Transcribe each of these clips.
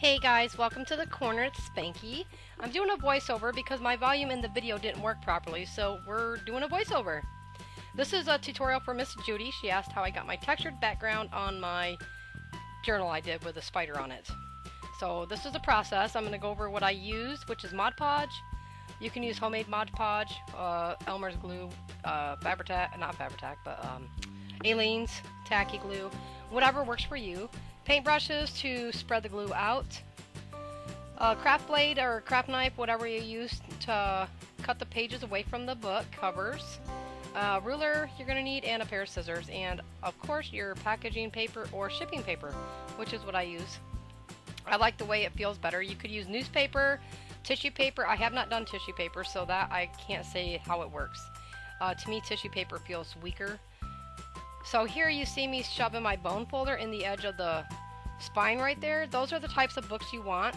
Hey guys, welcome to the corner. It's Spanky. I'm doing a voiceover because my volume in the video didn't work properly, so we're doing a voiceover. This is a tutorial for Miss Judy. She asked how I got my textured background on my journal I did with a spider on it. So this is the process. I'm going to go over what I used, which is Mod Podge. You can use homemade Mod Podge, Elmer's glue, Fabri-Tac, not Fabri-Tac, but Aleene's tacky glue, whatever works for you. Paintbrushes to spread the glue out. Craft blade or craft knife, whatever you use to cut the pages away from the book covers. Ruler you're going to need, and a pair of scissors, and of course your packaging paper or shipping paper, which is what I use. I like the way it feels better. You could use newspaper, tissue paper. I have not done tissue paper, so that I can't say how it works. To me, tissue paper feels weaker. So here you see me shoving my bone folder in the edge of the spine right there. Those are the types of books you want.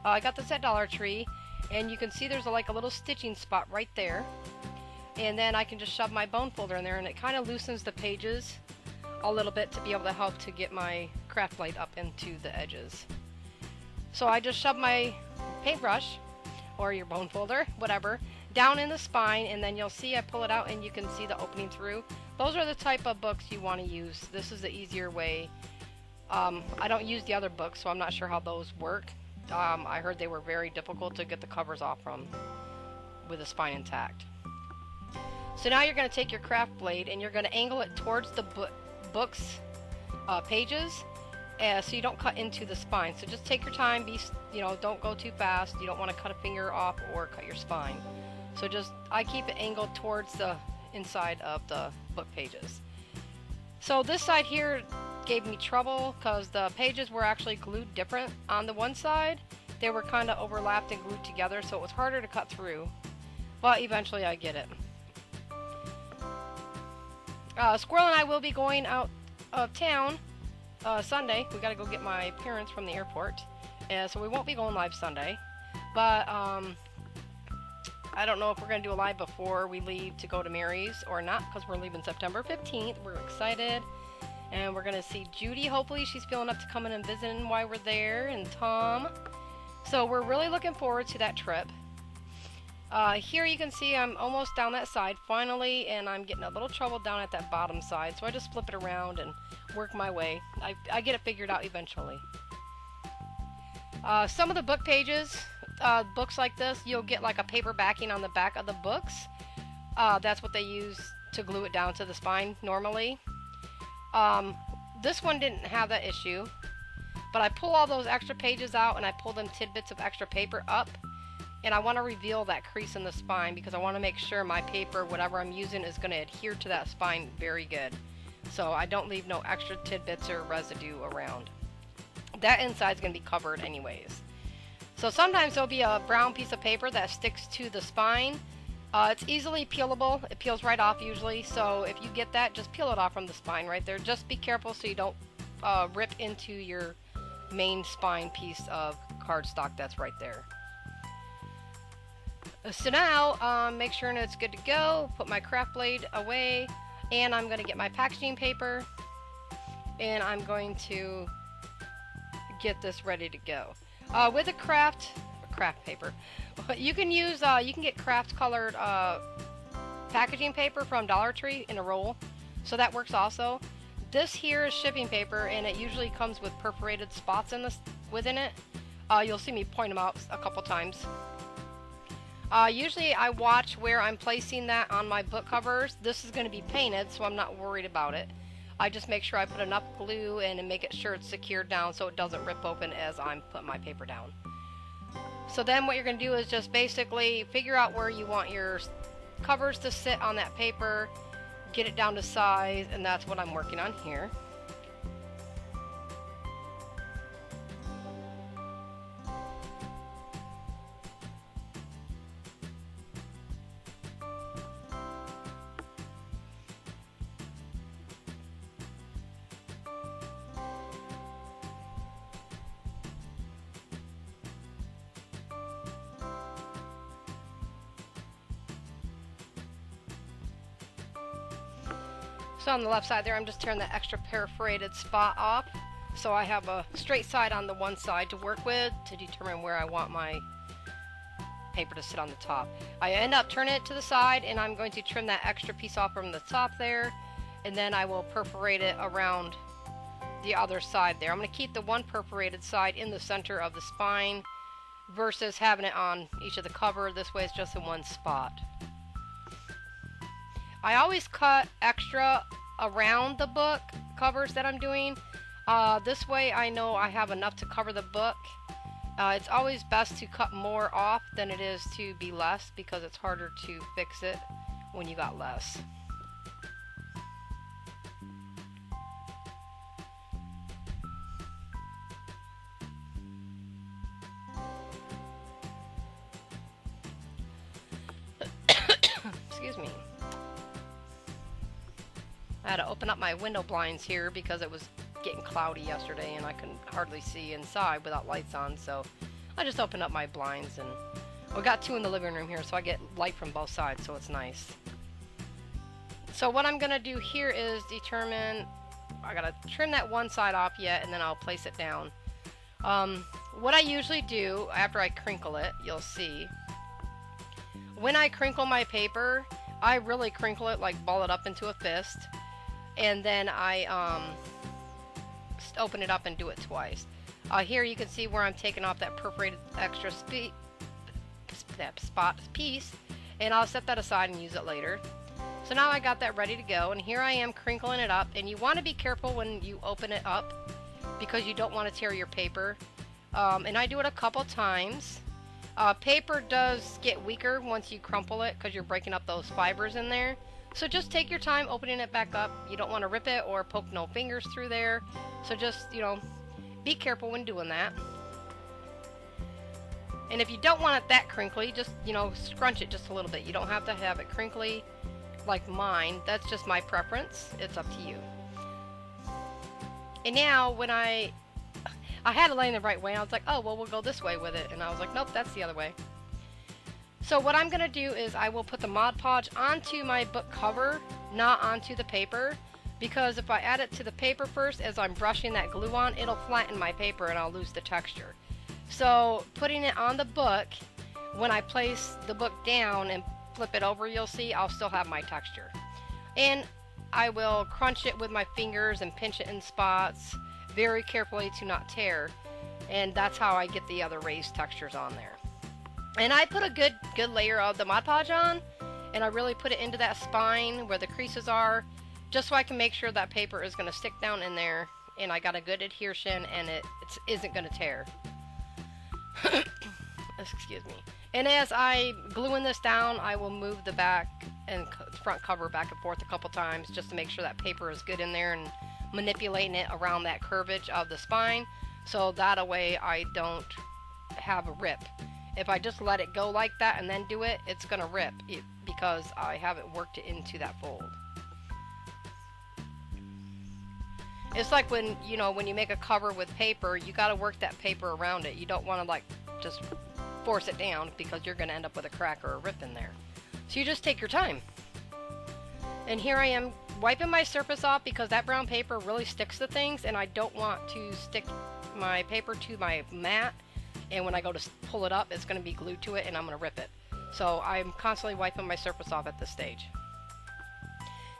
I got this at Dollar Tree, and you can see there's like a little stitching spot right there. And then I can just shove my bone folder in there, and it kind of loosens the pages a little bit to be able to help to get my craft blade up into the edges. So I just shove my paintbrush, or your bone folder, whatever, down in the spine, and then you'll see I pull it out and you can see the opening through. Those are the type of books you want to use. This is the easier way. I don't use the other books, so I'm not sure how those work. I heard they were very difficult to get the covers off from with the spine intact. So now you're going to take your craft blade and you're going to angle it towards the book's pages, so you don't cut into the spine. So just take your time. Don't go too fast. You don't want to cut a finger off or cut your spine. So I keep it angled towards the inside of the book pages. So this side here gave me trouble because the pages were actually glued different. On the one side they were kind of overlapped and glued together, so it was harder to cut through, but eventually I get it. Squirrel and I will be going out of town Sunday. We gotta go get my parents from the airport, so we won't be going live Sunday, but I don't know if we're going to do a live before we leave to go to Mary's or not, because we're leaving September 15th. We're excited, and we're going to see Judy. Hopefully she's feeling up to coming and visiting while we're there, and Tom. So we're really looking forward to that trip. Here you can see I'm almost down that side finally, and I'm getting a little trouble down at that bottom side, so I just flip it around and work my way. I get it figured out eventually. Some of the book pages, books like this, you'll get like a paper backing on the back of the books. That's what they use to glue it down to the spine normally. This one didn't have that issue, but I pull all those extra pages out and I pull them tidbits of extra paper up, and I want to reveal that crease in the spine because I want to make sure my paper, whatever I'm using, is going to adhere to that spine very good, so I don't leave no extra tidbits or residue around. That inside is going to be covered anyways. So sometimes there'll be a brown piece of paper that sticks to the spine. It's easily peelable. It peels right off usually, so if you get that, just peel it off from the spine right there. Just be careful so you don't rip into your main spine piece of cardstock that's right there. So now, make sure it's good to go. Put my craft blade away, and I'm going to get my packaging paper, and I'm going to get this ready to go. With a craft paper, you can use you can get craft colored packaging paper from Dollar Tree in a roll, so that works also. This here is shipping paper, and it usually comes with perforated spots within it. You'll see me point them out a couple times. Usually I watch where I'm placing that on my book covers. This is going to be painted, so I'm not worried about it. I just make sure I put enough glue in and make it sure it's secured down so it doesn't rip open as I'm putting my paper down. So then what you're going to do is just basically figure out where you want your covers to sit on that paper, get it down to size, and that's what I'm working on here. So on the left side there, I'm just tearing that extra perforated spot off. So I have a straight side on the one side to work with to determine where I want my paper to sit on the top. I end up turning it to the side, and I'm going to trim that extra piece off from the top there, and then I will perforate it around the other side there. I'm going to keep the one perforated side in the center of the spine versus having it on each of the cover. This way it's just in one spot. I always cut extra around the book covers that I'm doing. This way I know I have enough to cover the book. It's always best to cut more off than it is to be less, because it's harder to fix it when you got less. Excuse me. I had to open up my window blinds here because it was getting cloudy yesterday and I couldn't hardly see inside without lights on, so I just opened up my blinds, and we got two in the living room here, so I get light from both sides, so it's nice. So what I'm gonna do here is determine, I gotta trim that one side off yet, and then I'll place it down. What I usually do after I crinkle it, you'll see, when I crinkle my paper, I really crinkle it, like ball it up into a fist, and then I open it up and do it twice. Here you can see where I'm taking off that perforated extra piece, and I'll set that aside and use it later. So now I got that ready to go, and here I am crinkling it up, and you want to be careful when you open it up because you don't want to tear your paper. And I do it a couple times. Paper does get weaker once you crumple it because you're breaking up those fibers in there. So just take your time opening it back up. You don't want to rip it or poke no fingers through there. So just, you know, be careful when doing that. And if you don't want it that crinkly, just, you know, scrunch it just a little bit. You don't have to have it crinkly like mine. That's just my preference. It's up to you. And now when I had it laying the right way, and I was like, oh, well, we'll go this way with it. And I was like, nope, that's the other way. So what I'm going to do is I will put the Mod Podge onto my book cover, not onto the paper, because if I add it to the paper first as I'm brushing that glue on, it'll flatten my paper and I'll lose the texture. So putting it on the book, when I place the book down and flip it over, you'll see I'll still have my texture. And I will crunch it with my fingers and pinch it in spots very carefully to not tear, and that's how I get the other raised textures on there. And I put a good layer of the Mod Podge on, and I really put it into that spine where the creases are, just so I can make sure that paper is going to stick down in there, and I got a good adhesion, and it isn't going to tear. Excuse me. And as I gluing this down, I will move the back and front cover back and forth a couple times just to make sure that paper is good in there, and manipulating it around that curvage of the spine, so that way I don't have a rip. If I just let it go like that and then do it, it's gonna rip because I haven't worked it into that fold. It's like when, you know, when you make a cover with paper, you gotta work that paper around it. You don't want to like just force it down because you're gonna end up with a crack or a rip in there. So you just take your time. And here I am wiping my surface off because that brown paper really sticks to things, and I don't want to stick my paper to my mat, and when I go to pull it up, it's going to be glued to it and I'm going to rip it. So I'm constantly wiping my surface off at this stage.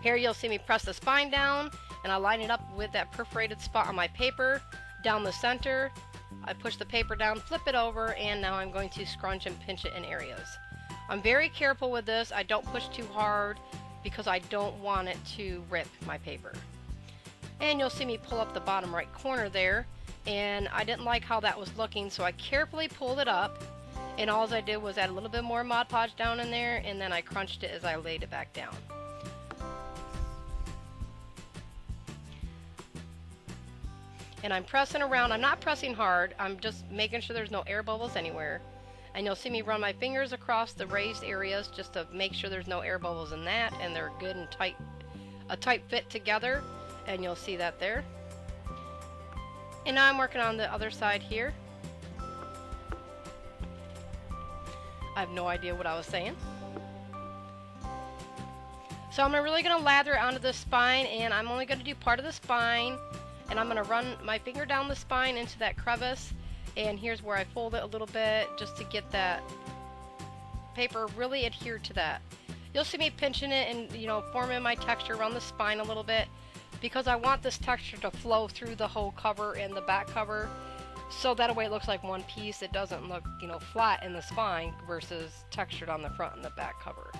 Here you'll see me press the spine down, and I line it up with that perforated spot on my paper down the center. I push the paper down, flip it over, and now I'm going to scrunch and pinch it in areas. I'm very careful with this. I don't push too hard because I don't want it to rip my paper. And you'll see me pull up the bottom right corner there, and I didn't like how that was looking, so I carefully pulled it up, and all I did was add a little bit more Mod Podge down in there, and then I crunched it as I laid it back down. And I'm pressing around. I'm not pressing hard, I'm just making sure there's no air bubbles anywhere. And you'll see me run my fingers across the raised areas just to make sure there's no air bubbles in that, and they're good and tight, a tight fit together, and you'll see that there. And now I'm working on the other side here. I have no idea what I was saying. So I'm really going to lather it onto the spine, and I'm only going to do part of the spine, and I'm going to run my finger down the spine into that crevice, and here's where I fold it a little bit just to get that paper really adhered to that. You'll see me pinching it and, you know, forming my texture around the spine a little bit, because I want this texture to flow through the whole cover and the back cover, so that way it looks like one piece. It doesn't look, you know, flat in the spine versus textured on the front and the back cover.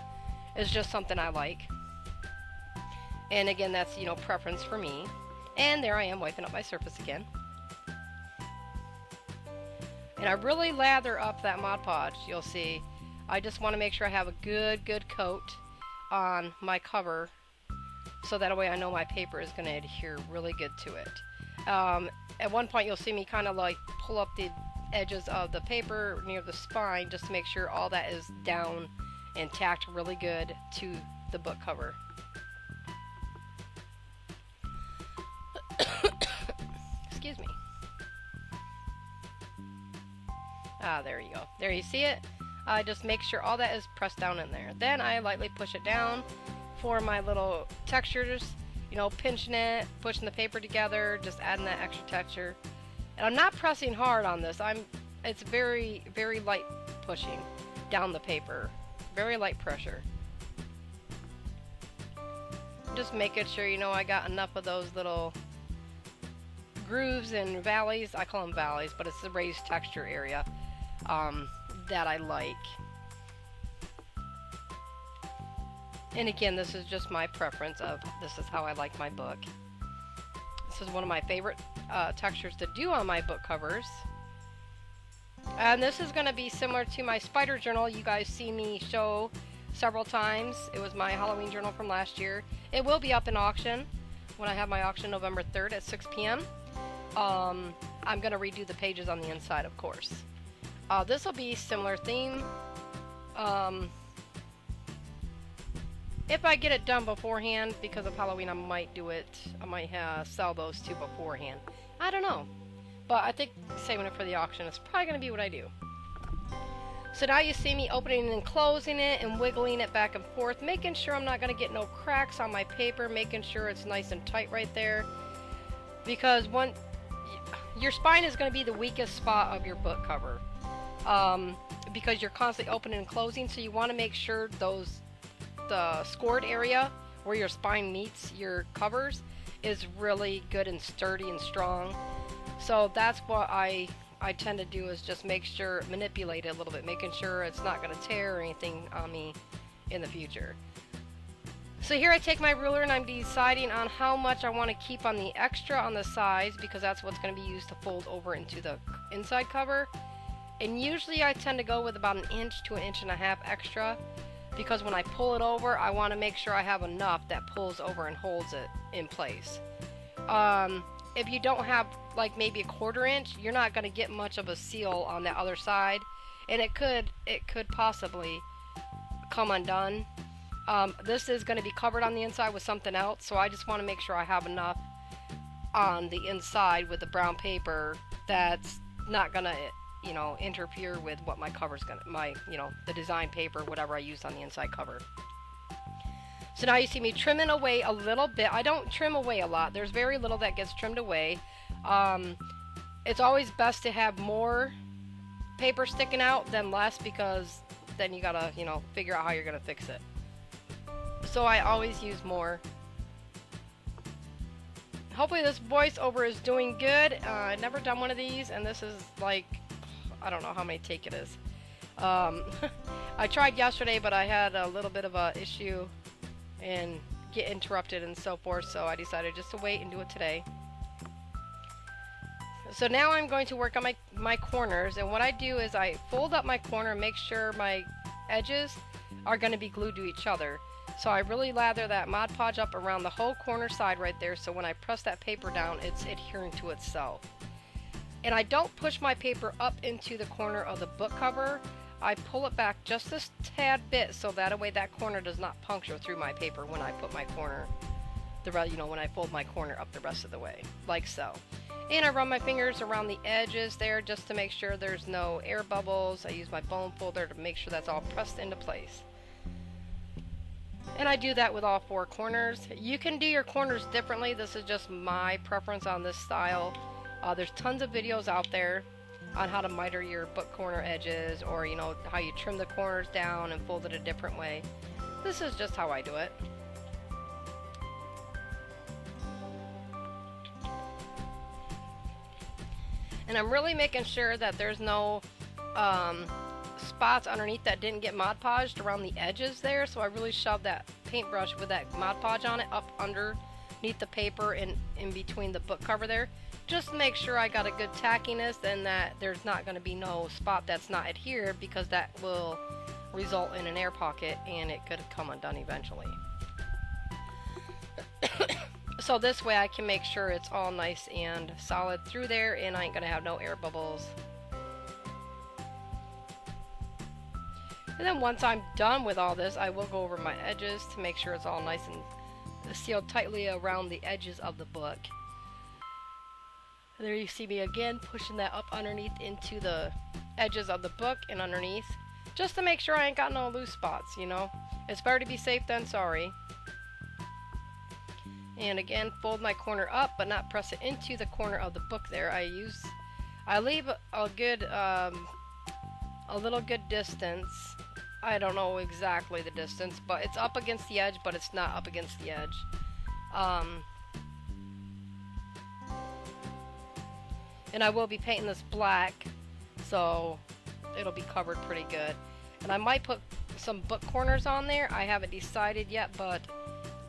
It's just something I like. And again, that's, you know, preference for me. And there I am wiping up my surface again. And I really lather up that Mod Podge, you'll see. I just want to make sure I have a good coat on my cover, so that way I know my paper is going to adhere really good to it. At one point you'll see me kind of like pull up the edges of the paper near the spine just to make sure all that is down and tacked really good to the book cover. Excuse me. Ah, there you go. There, you see it? Just make sure all that is pressed down in there. Then I lightly push it down for my little textures, you know, pinching it, pushing the paper together, just adding that extra texture. And I'm not pressing hard on this. It's very light pushing down the paper. Very light pressure. Just making sure, you know, I got enough of those little grooves and valleys. I call them valleys, but it's the raised texture area that I like. And again, this is just my preference of this is how I like my book. This is one of my favorite textures to do on my book covers. And this is going to be similar to my spider journal you guys see me show several times. It was my Halloween journal from last year. It will be up in auction when I have my auction November 3rd at 6 p.m. I'm going to redo the pages on the inside, of course. This will be similar theme. If I get it done beforehand, because of Halloween, I might do it. I might sell those two beforehand. I don't know. But I think saving it for the auction is probably going to be what I do. So now you see me opening and closing it and wiggling it back and forth, making sure I'm not going to get no cracks on my paper, making sure it's nice and tight right there. Because your spine is going to be the weakest spot of your book cover. Because you're constantly opening and closing, so you want to make sure the scored area where your spine meets your covers is really good and sturdy and strong. So that's what I tend to do, is just make sure, manipulate it a little bit, making sure it's not going to tear or anything on me in the future. So here I take my ruler and I'm deciding on how much I want to keep on the extra on the sides, because that's what's going to be used to fold over into the inside cover. And usually I tend to go with about 1 inch to 1.5 inches extra, because when I pull it over, I want to make sure I have enough that pulls over and holds it in place. If you don't have like maybe 1/4 inch, you're not going to get much of a seal on the other side, and it could possibly come undone. This is going to be covered on the inside with something else, so I just want to make sure I have enough on the inside with the brown paper that's not going to, you know, interfere with what my cover's gonna, you know, the design paper, whatever I use on the inside cover. So now you see me trimming away a little bit. I don't trim away a lot. There's very little that gets trimmed away. It's always best to have more paper sticking out than less, because then you gotta, you know, figure out how you're gonna fix it. So I always use more. Hopefully this voiceover is doing good. I've never done one of these, and this is like, I don't know how many take it is. I tried yesterday, but I had a little bit of a issue and get interrupted and so forth, so I decided just to wait and do it today. So now I'm going to work on my corners, and what I do is I fold up my corner and make sure my edges are going to be glued to each other. So I really lather that Mod Podge up around the whole corner side right there, so when I press that paper down, it's adhering to itself. And I don't push my paper up into the corner of the book cover. I pull it back just a tad bit, so that way that corner does not puncture through my paper when I put my corner, when I fold my corner up the rest of the way, like so. And I run my fingers around the edges there just to make sure there's no air bubbles. I use my bone folder to make sure that's all pressed into place. And I do that with all 4 corners. You can do your corners differently. This is just my preference on this style. There's tons of videos out there on how to miter your book corner edges, or you know, how you trim the corners down and fold it a different way. This is just how I do it. And I'm really making sure that there's no spots underneath that didn't get Mod Podged around the edges there, so I really shoved that paintbrush with that Mod Podge on it up underneath the paper and in between the book cover there, just to make sure I got a good tackiness and that there's not going to be no spot that's not adhered, because that will result in an air pocket and it could come undone eventually. So this way I can make sure it's all nice and solid through there and I ain't going to have no air bubbles. And then once I'm done with all this, I will go over my edges to make sure it's all nice and sealed tightly around the edges of the book. And there you see me again pushing that up underneath into the edges of the book and underneath, just to make sure I ain't got no loose spots, you know. It's better to be safe than sorry. And again, fold my corner up, but not press it into the corner of the book there. I leave a good, a little good distance. I don't know exactly the distance, but it's up against the edge, but it's not up against the edge. And I will be painting this black, so it'll be covered pretty good. And I might put some book corners on there. I haven't decided yet, but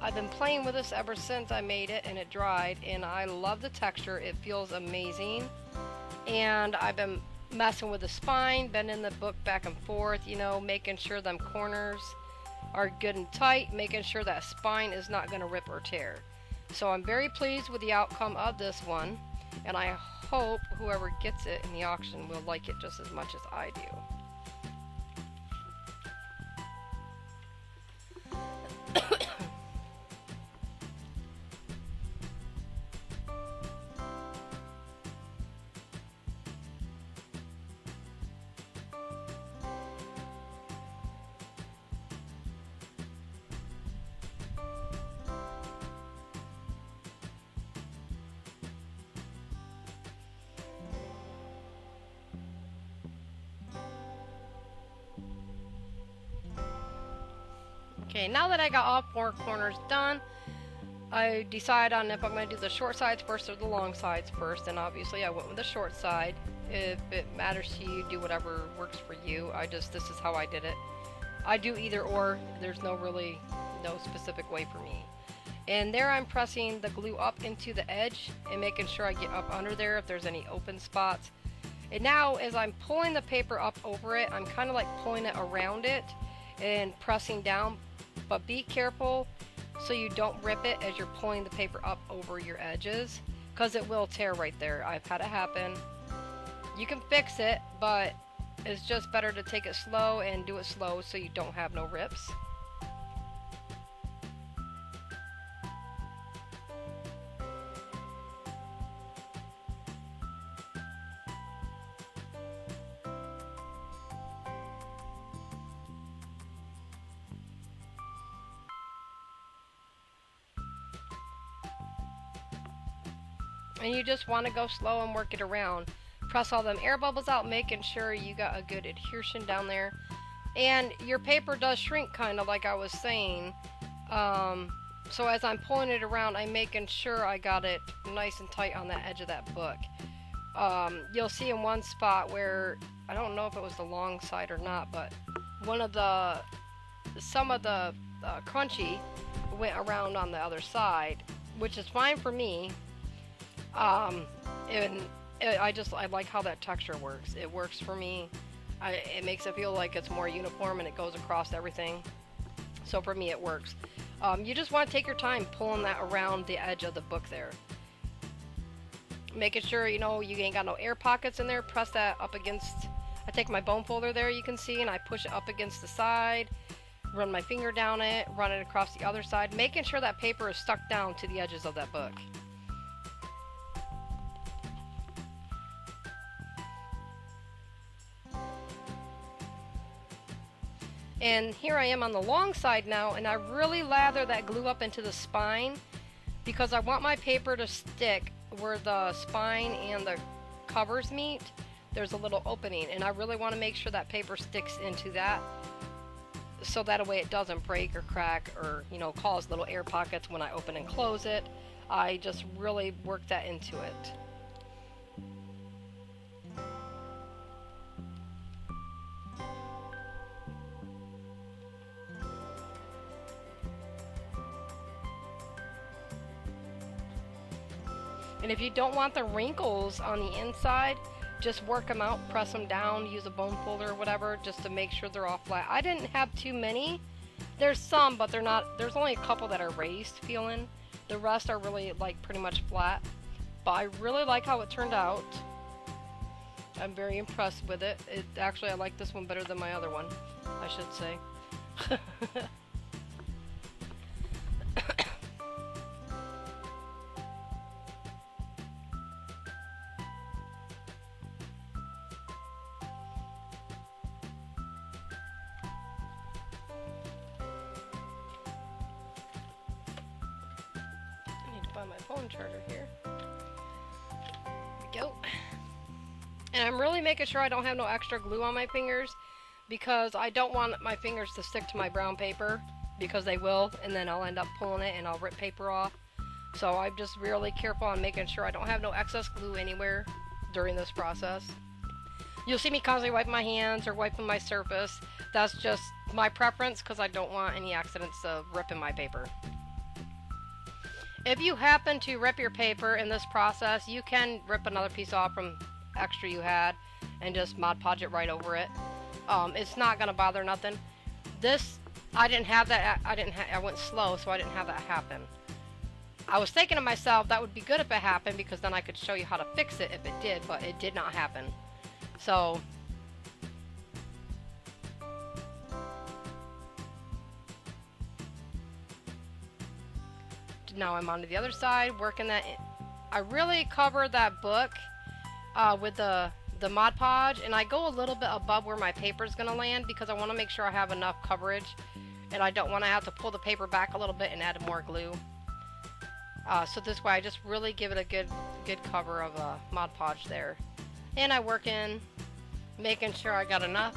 I've been playing with this ever since I made it and it dried, and I love the texture. It feels amazing. And I've been messing with the spine, bending the book back and forth, you know, making sure them corners are good and tight, making sure that spine is not going to rip or tear. So I'm very pleased with the outcome of this one, and I hope whoever gets it in the auction will like it just as much as I do. Okay, now that I got all 4 corners done, I decide on if I'm going to do the short sides first or the long sides first, and obviously I went with the short side. If it matters to you, do whatever works for you. This is how I did it. I do either or. There's no specific way for me. And there I'm pressing the glue up into the edge and making sure I get up under there if there's any open spots. And now as I'm pulling the paper up over it, I'm kind of like pulling it around it and pressing down. But be careful so you don't rip it as you're pulling the paper up over your edges, because it will tear right there. I've had it happen. You can fix it, but it's just better to take it slow and do it slow so you don't have no rips. And you just want to go slow and work it around. Press all them air bubbles out, making sure you got a good adhesion down there. And your paper does shrink, kind of like I was saying. So as I'm pulling it around, I'm making sure I got it nice and tight on the edge of that book. You'll see in one spot where, I don't know if it was the long side or not, but some of the crunchy went around on the other side, which is fine for me. And I like how that texture works. It works for me. It makes it feel like it's more uniform and it goes across everything. So for me it works. You just want to take your time pulling that around the edge of the book there. Making sure, you know, you ain't got no air pockets in there. Press that up against, I take my bone folder there, you can see, and I push it up against the side. Run my finger down it, run it across the other side, making sure that paper is stuck down to the edges of that book. And here I am on the long side now, and I really lather that glue up into the spine because I want my paper to stick where the spine and the covers meet. There's a little opening, and I really want to make sure that paper sticks into that, so that way it doesn't break or crack or, you know, cause little air pockets when I open and close it. I just really work that into it. And if you don't want the wrinkles on the inside, just work them out, press them down, use a bone folder or whatever, just to make sure they're all flat. I didn't have too many. There's some, but they're not, there's only a couple that are raised feeling. The rest are really like pretty much flat. But I really like how it turned out. I'm very impressed with it. Actually, I like this one better than my other one, I should say. My phone charger here. There we go. And I'm really making sure I don't have no extra glue on my fingers because I don't want my fingers to stick to my brown paper, because they will, and then I'll end up pulling it and I'll rip paper off. So I'm just really careful on making sure I don't have no excess glue anywhere during this process. You'll see me constantly wiping my hands or wiping my surface. That's just my preference because I don't want any accidents of ripping my paper. If you happen to rip your paper in this process, you can rip another piece off from extra you had and just Mod Podge it right over it. It's not gonna bother nothing. This, I didn't have that. I went slow, so I didn't have that happen. I was thinking to myself that would be good if it happened, because then I could show you how to fix it if it did, but it did not happen. So now I'm on to the other side, working that in. I really cover that book with the Mod Podge, and I go a little bit above where my paper is going to land because I want to make sure I have enough coverage, and I don't want to have to pull the paper back a little bit and add more glue. So this way I just really give it a good cover of Mod Podge there. And I work in making sure I got enough.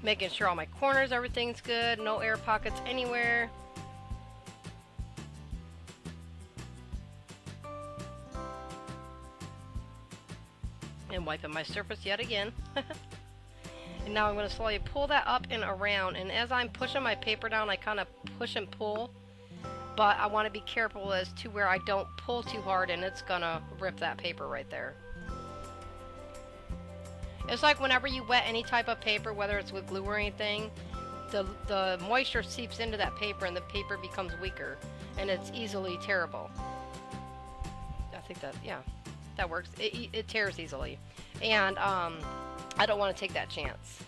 Making sure all my corners, everything's good, no air pockets anywhere. And wiping my surface yet again. And now I'm going to slowly pull that up and around, and as I'm pushing my paper down, I kind of push and pull, but I want to be careful as to where I don't pull too hard and it's going to rip that paper right there. It's like whenever you wet any type of paper, whether it's with glue or anything, the moisture seeps into that paper and the paper becomes weaker, and it's easily tearable. I think that, yeah, that works. It tears easily, and I don't want to take that chance.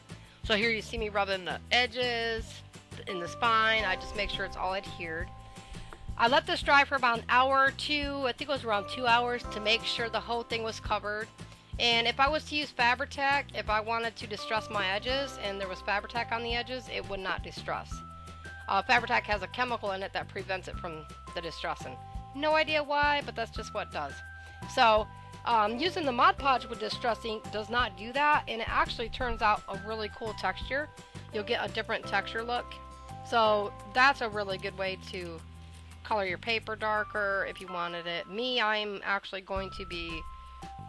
So here you see me rubbing the edges in the spine. I just make sure it's all adhered. I let this dry for about an hour or two. I think it was around 2 hours, to make sure the whole thing was covered. And if I was to use Fabri-Tac, if I wanted to distress my edges and there was Fabri-Tac on the edges, it would not distress. Fabri-Tac has a chemical in it that prevents it from the distressing. No idea why, but that's just what it does. So using the Mod Podge with distressing does not do that, and it actually turns out a really cool texture. You'll get a different texture look. So that's a really good way to color your paper darker if you wanted it. Me, I'm actually going to be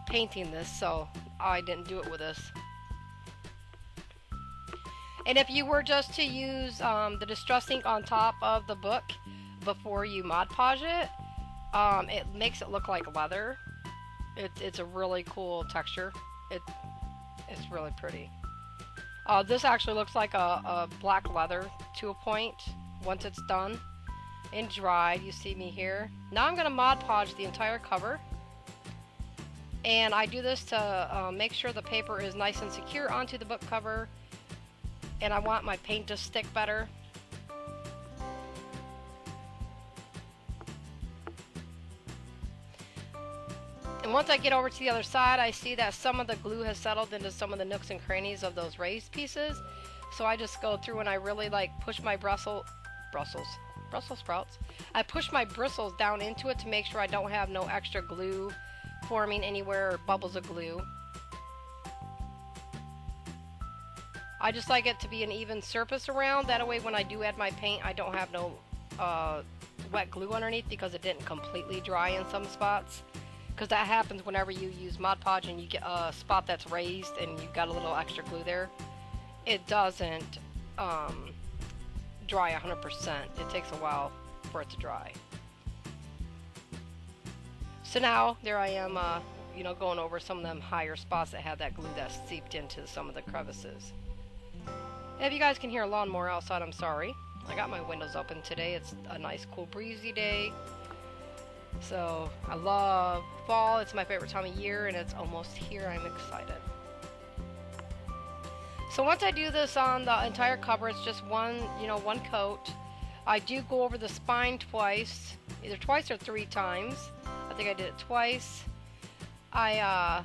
painting this, so I didn't do it with this. And if you were just to use the distress ink on top of the book before you Mod Podge it, it makes it look like leather. It's a really cool texture. It's really pretty. This actually looks like a black leather to a point once it's done and dried. You see me here. Now I'm going to Mod Podge the entire cover. And I do this to make sure the paper is nice and secure onto the book cover. And I want my paint to stick better. And once I get over to the other side, I see that some of the glue has settled into some of the nooks and crannies of those raised pieces. So I just go through and I really like push my Brussels sprouts. I push my bristles down into it to make sure I don't have no extra glue forming anywhere or bubbles of glue. I just like it to be an even surface around. That way when I do add my paint, I don't have no wet glue underneath because it didn't completely dry in some spots. Because that happens whenever you use Mod Podge and you get a spot that's raised and you've got a little extra glue there. It doesn't dry 100%. It takes a while for it to dry. So now there I am, you know, going over some of them higher spots that had that glue that seeped into some of the crevices. If you guys can hear a lawnmower outside, I'm sorry. I got my windows open today. It's a nice, cool, breezy day. So I love fall. It's my favorite time of year, and it's almost here. I'm excited. So once I do this on the entire cover, it's just one coat. I do go over the spine twice, either twice or 3 times. I think I did it twice. I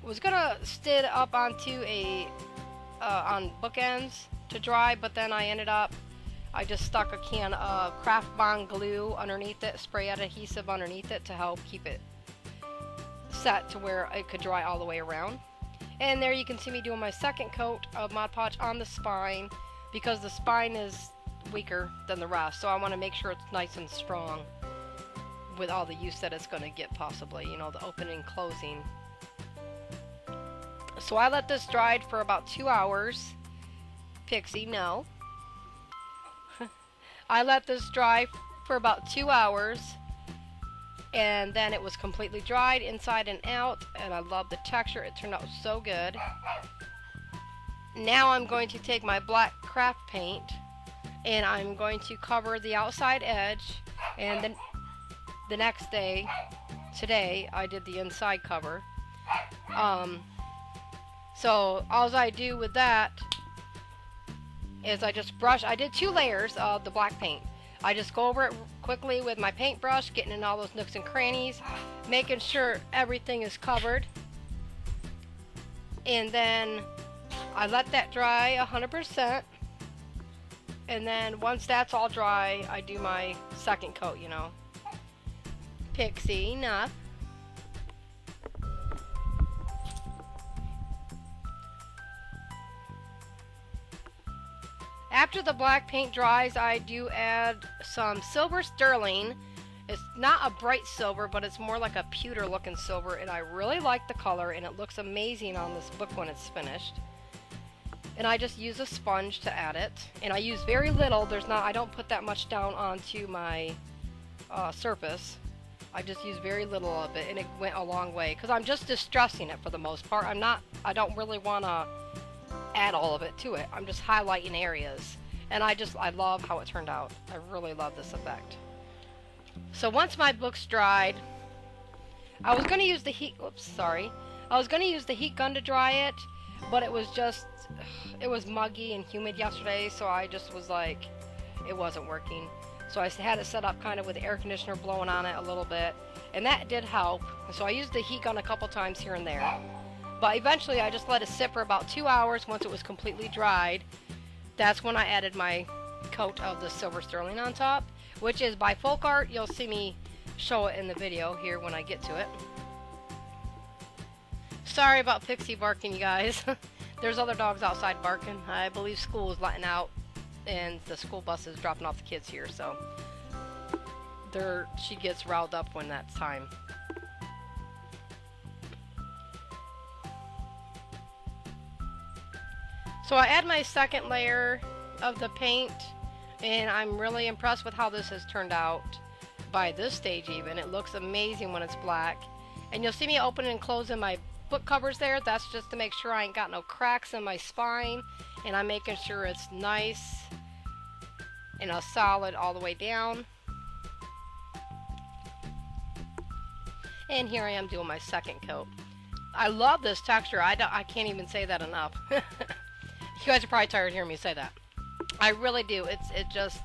was gonna stick it up onto on bookends to dry, but then I just stuck a can of Craft Bond glue underneath it, spray adhesive underneath it to help keep it set to where it could dry all the way around. And there you can see me doing my second coat of Mod Podge on the spine because the spine is weaker than the rest, so I want to make sure it's nice and strong with all the use that it's going to get, possibly, you know, the opening and closing. So I let this dry for about 2 hours. Pixie, no. I let this dry for about 2 hours, and then it was completely dried inside and out, and I love the texture. It turned out so good. Now I'm going to take my black craft paint and I'm going to cover the outside edge, and then the next day, today, I did the inside cover. So all I do with that is I just brush. I did 2 layers of the black paint. I just go over it quickly with my paintbrush, getting in all those nooks and crannies, making sure everything is covered. And then I let that dry 100%. And then once that's all dry, I do my second coat, you know. Pixie, enough. After the black paint dries, I do add some silver sterling. It's not a bright silver, but it's more like a pewter looking silver, and I really like the color, and it looks amazing on this book when it's finished. And I just use a sponge to add it, and I use very little. I don't put that much down onto my surface. I just use very little of it, and it went a long way because I'm just distressing it for the most part. I don't really want to add all of it to it. I'm just highlighting areas, and I love how it turned out. I really love this effect. So once my book's dried, I was going to use the heat gun to dry it, but it was muggy and humid yesterday, so I just was like, it wasn't working. So I had it set up kind of with the air conditioner blowing on it a little bit, and that did help. So I used the heat gun a couple times here and there. But eventually I just let it sit for about 2 hours. Once it was completely dried, that's when I added my coat of the silver sterling on top, which is by Folk Art. You'll see me show it in the video here when I get to it. Sorry about Pixie barking, you guys. There's other dogs outside barking. I believe school is letting out, and the school bus is dropping off the kids here, so she gets riled up when that's time. So I add my second layer of the paint, and I'm really impressed with how this has turned out by this stage even. It looks amazing when it's black. And you'll see me opening and closing my book covers there. That's just to make sure I ain't got no cracks in my spine, and I'm making sure it's nice and solid all the way down. And here I am doing my second coat. I love this texture. I can't even say that enough. You guys are probably tired of hearing me say that. I really do. It just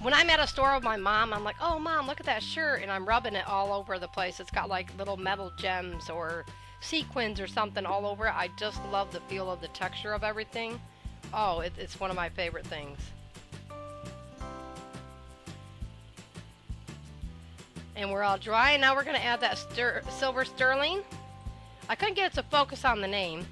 When I'm at a store with my mom, I'm like, oh mom, look at that shirt, and I'm rubbing it all over the place. It's got like little metal gems or sequins or something all over it. I just love the feel of the texture of everything. Oh, it's one of my favorite things. And we're all dry, and now we're going to add that silver sterling. I couldn't get it to focus on the name.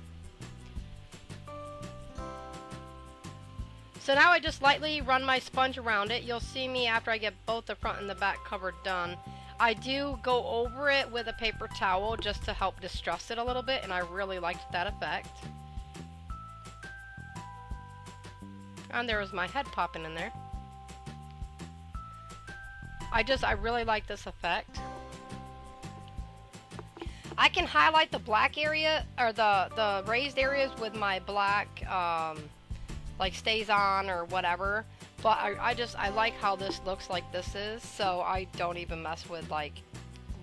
So now I just lightly run my sponge around it. You'll see me after I get both the front and the back cover done. I do go over it with a paper towel just to help distress it a little bit, and I really liked that effect. And there was my head popping in there. I really like this effect. I can highlight the black area, or the raised areas with my black, like stays on or whatever. But I like how this looks like this is, so I don't even mess with like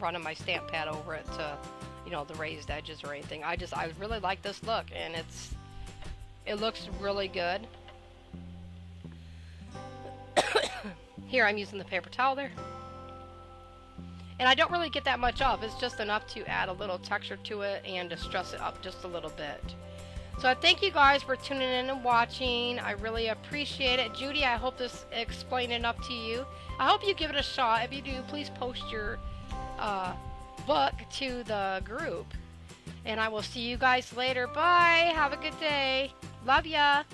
running my stamp pad over it to, you know, the raised edges or anything. I really like this look, and it looks really good. Here I'm using the paper towel there. And I don't really get that much off. It's just enough to add a little texture to it and to stress it up just a little bit. So I thank you guys for tuning in and watching. I really appreciate it. Judy, I hope this explained enough to you. I hope you give it a shot. If you do, please post your book to the group. And I will see you guys later. Bye. Have a good day. Love ya.